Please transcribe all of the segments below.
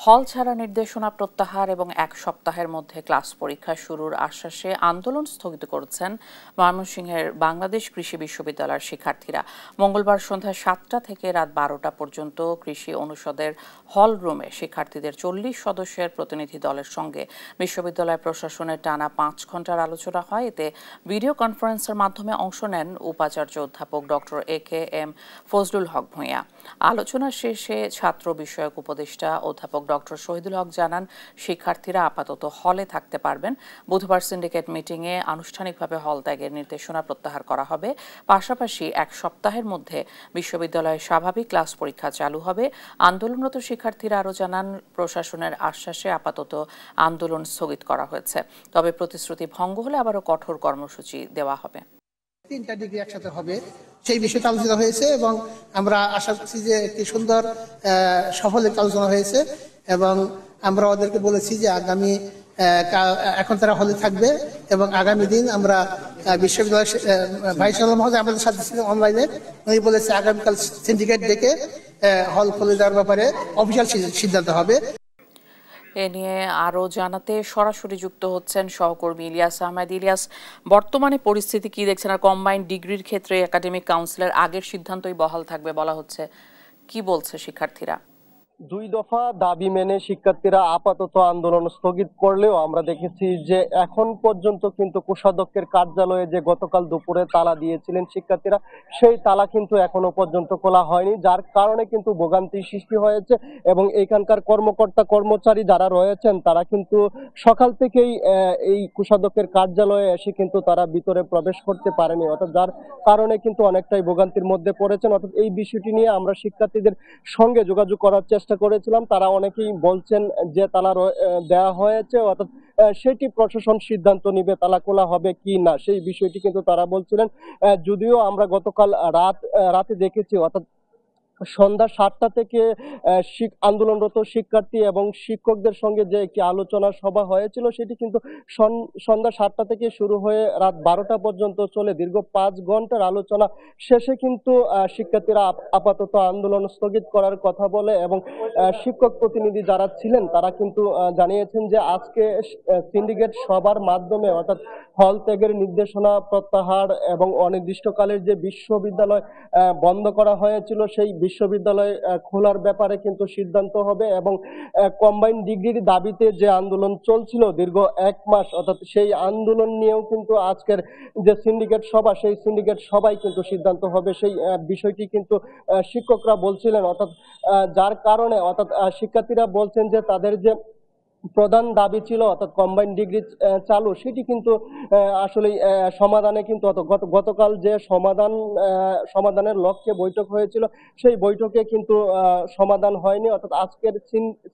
হল ছাড়া নির্দেশনা প্রত্যাহার এবং এক সপ্তাহের মধ্যে ক্লাস পরীক্ষা শুরুর আশ্বাসে আন্দোলন স্থগিত করেছেন ময়মনসিংহের বাংলাদেশ কৃষি বিশ্ববিদ্যালয়ের শিক্ষার্থীরা। মঙ্গলবার সন্ধ্যা 7টা থেকে রাত 12টা পর্যন্ত কৃষি অনুষদের হল রুমে শিক্ষার্থীদের 40 সদস্যের প্রতিনিধি দলের সঙ্গে বিশ্ববিদ্যালয় প্রশাসনের টানা 5 ঘণ্টার আলোচনা হয়। এতে ভিডিও কনফারেন্সের মাধ্যমে অংশ নেন উপাচার্য অধ্যাপক ডক্টর এ.কে.এম. ফজলুল হক ভূঁইয়া। আলোচনা শেষে ছাত্র বিষয়ক উপদেষ্টা অধ্যাপক ডক্টর শহীদুল হক জানান, শিক্ষার্থীরা আপাতত হলে থাকতে পারবেন। বুধবার সিন্ডিকেট মিটিংয়ে আনুষ্ঠানিকভাবে হল ত্যাগের নির্দেশনা প্রত্যাহার করা হবে। পাশাপাশি এক সপ্তাহের মধ্যে বিশ্ববিদ্যালয়ে স্বাভাবিক ক্লাস পরীক্ষা চালু হবে। আন্দোলনরত শিক্ষার্থীরা আরও জানান, প্রশাসনের আশ্বাসে আপাতত আন্দোলন স্থগিত করা হয়েছে। তবে প্রতিশ্রুতি ভঙ্গ হলে আবারও কঠোর কর্মসূচি দেওয়া হবে। 3টা ডিগ্রি একসাথে হবে সেই বিষয়টা আলোচনা হয়েছে এবং আমরা আশা করছি যে একটি সুন্দর সফল আলোচনা হয়েছে এবং আমরা ওদেরকে বলেছি যে আগামী এখন তারা হলে থাকবে এবং আগামী দিন আমরা বিশ্ববিদ্যালয় ভাইস মহোদয় আমাদের সাথে ছিলেন অনলাইনে, উনি বলেছে আগামীকাল সিন্ডিকেট ডেকে হল খুলে দেওয়ার ব্যাপারে অফিসিয়াল সিদ্ধান্ত হবে। এ নিয়ে আরও জানাতে সরাসরি যুক্ত হচ্ছেন সহকর্মী ইলিয়াস আহমেদ। ইলিয়াস, বর্তমানে পরিস্থিতি কি দেখছেন? আর কম্বাইন্ড ডিগ্রির ক্ষেত্রে একাডেমিক কাউন্সিলের আগের সিদ্ধান্তই বহাল থাকবে বলা হচ্ছে, কি বলছে শিক্ষার্থীরা? 2 দফা দাবি মেনে শিক্ষার্থীরা আপাতত আন্দোলন স্থগিত করলেও আমরা দেখেছি যে এখন পর্যন্ত কিন্তু কোষাধ্যক্ষের কার্যালয়ে যে গতকাল দুপুরে তালা দিয়েছিলেন শিক্ষার্থীরা, সেই তালা কিন্তু এখনো পর্যন্ত খোলা হয়নি, যার কারণে কিন্তু ভোগান্তির সৃষ্টি হয়েছে এবং এখানকার কর্মকর্তা কর্মচারী যারা রয়েছেন তারা কিন্তু সকাল থেকেই এই কোষাধ্যক্ষের কার্যালয়ে এসে কিন্তু তারা ভিতরে প্রবেশ করতে পারেনি, অর্থাৎ যার কারণে কিন্তু অনেকটাই ভোগান্তির মধ্যে পড়েছেন। অর্থাৎ এই বিষয়টি নিয়ে আমরা শিক্ষার্থীদের সঙ্গে যোগাযোগ করার চেষ্টা করেছিলাম, তারা অনেকেই বলছেন যে তালা দেওয়া হয়েছে, অর্থাৎ সেটি প্রশাসন সিদ্ধান্ত নিবে তালা খোলা হবে কি না, সেই বিষয়টি কিন্তু তারা বলছিলেন। যদিও আমরা গতকাল রাতে দেখেছি, অর্থাৎ সন্ধ্যা 7টা থেকে আন্দোলনরত শিক্ষার্থী এবং শিক্ষকদের সঙ্গে যে একটি আলোচনা সভা হয়েছিল সেটি কিন্তু সন্ধ্যা 7টা থেকে শুরু হয়ে রাত 12টা পর্যন্ত চলে। দীর্ঘ 5 ঘন্টার আলোচনা শেষে কিন্তু শিক্ষার্থীরা আপাতত আন্দোলন স্থগিত করার কথা বলে এবং শিক্ষক প্রতিনিধি যারা ছিলেন তারা কিন্তু জানিয়েছেন যে আজকে সিন্ডিকেট সভার মাধ্যমে অর্থাৎ হল ত্যাগের নির্দেশনা প্রত্যাহার এবং অনির্দিষ্টকালের যে বিশ্ববিদ্যালয় বন্ধ করা হয়েছিল সেই বিশ্ববিদ্যালয় খোলার ব্যাপারে কিন্তু সিদ্ধান্ত হবে এবং কম্বাইন্ড ডিগ্রির দাবিতে যে আন্দোলন চলছিল দীর্ঘ 1 মাস, অর্থাৎ সেই আন্দোলন নিয়েও কিন্তু আজকের যে সিন্ডিকেট সভা সেই সিন্ডিকেট সভায় কিন্তু সিদ্ধান্ত হবে, সেই বিষয়টি কিন্তু শিক্ষকরা বলছিলেন। অর্থাৎ যার কারণে অর্থাৎ শিক্ষার্থীরা বলছেন যে তাদের যে প্রধান দাবি ছিল অর্থাৎ কম্বাইন্ড ডিগ্রি চালু, সেটি কিন্তু আসলে সমাধানে কিন্তু গতকাল যে সমাধানের লক্ষ্যে বৈঠক হয়েছিল সেই বৈঠকে কিন্তু সমাধান হয়নি, অর্থাৎ আজকের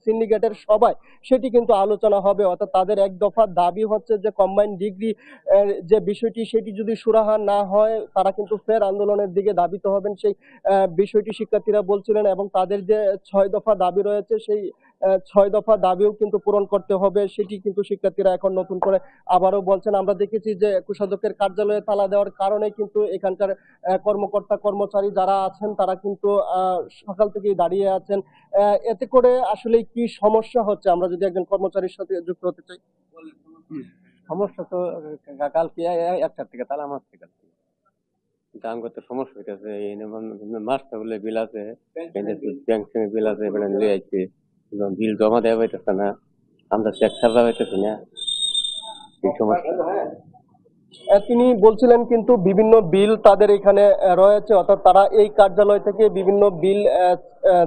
সিন্ডিকেটের সভায় সেটি কিন্তু আলোচনা হবে। অর্থাৎ তাদের এক দফা দাবি হচ্ছে যে কম্বাইন্ড ডিগ্রি যে বিষয়টি সেটি যদি সুরাহা না হয় তারা কিন্তু ফের আন্দোলনের দিকে ধাবিত হবেন, সেই বিষয়টি শিক্ষার্থীরা বলছিলেন এবং তাদের যে 6 দফা দাবি রয়েছে সেই 6 দফা দাবিও কিন্তু পূরণ করতে হবে, সেটি কিন্তু শিক্ষার্থীরা এখন নতুন করে আবারও বলছেন। আমরা দেখেছি যে কোষাধ্যক্ষের কার্যালয়ে তালা দেওয়ার কারণে কিন্তু এখানকার কর্মকর্তা কর্মচারী যারা আছেন তারা কিন্তু সকাল থেকেই দাঁড়িয়ে আছেন। এতে করে আসলে কি সমস্যা হচ্ছে, আমরা যদি একজন কর্মচারীর সাথে যুক্ত হতে চাই। সমস্যা তো কালকে 1টা থেকে তালা মারছে, কালকে দাম করতে সমস্যা হইতেছে। মাসটা বলে বিল আছে, ব্যাংক থেকে বিল আছে, নিয়ে আসছে, বিল জমা দেওয়া হইতেছে না, আমরা চেক সারা হইতেছে না, এই সমস্যা। তিনি বলছিলেন কিন্তু বিভিন্ন বিল তাদের এখানে রয়েছে, অর্থাৎ তারা এই কার্যালয় থেকে বিভিন্ন বিল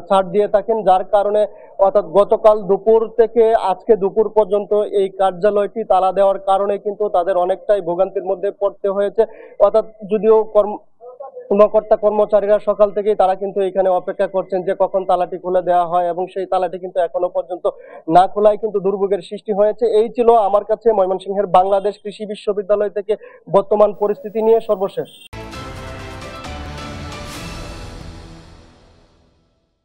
ছাড় দিয়ে থাকেন, যার কারণে অর্থাৎ গতকাল দুপুর থেকে আজকে দুপুর পর্যন্ত এই কার্যালয়টি তালা দেওয়ার কারণে কিন্তু তাদের অনেকটাই ভোগান্তির মধ্যে পড়তে হয়েছে। অর্থাৎ যদিও কর্মকর্তা কর্মচারীরা সকাল থেকেই তারা কিন্তু এখানে অপেক্ষা করছেন যে কখন তালাটি খুলে দেওয়া হয় এবং সেই তালাটি কিন্তু এখনো পর্যন্ত না খোলায় কিন্তু দুর্ভোগের সৃষ্টি হয়েছে। এই ছিল আমার কাছে ময়মনসিংহের বাংলাদেশ কৃষি বিশ্ববিদ্যালয় থেকে বর্তমান পরিস্থিতি নিয়ে সর্বশেষ।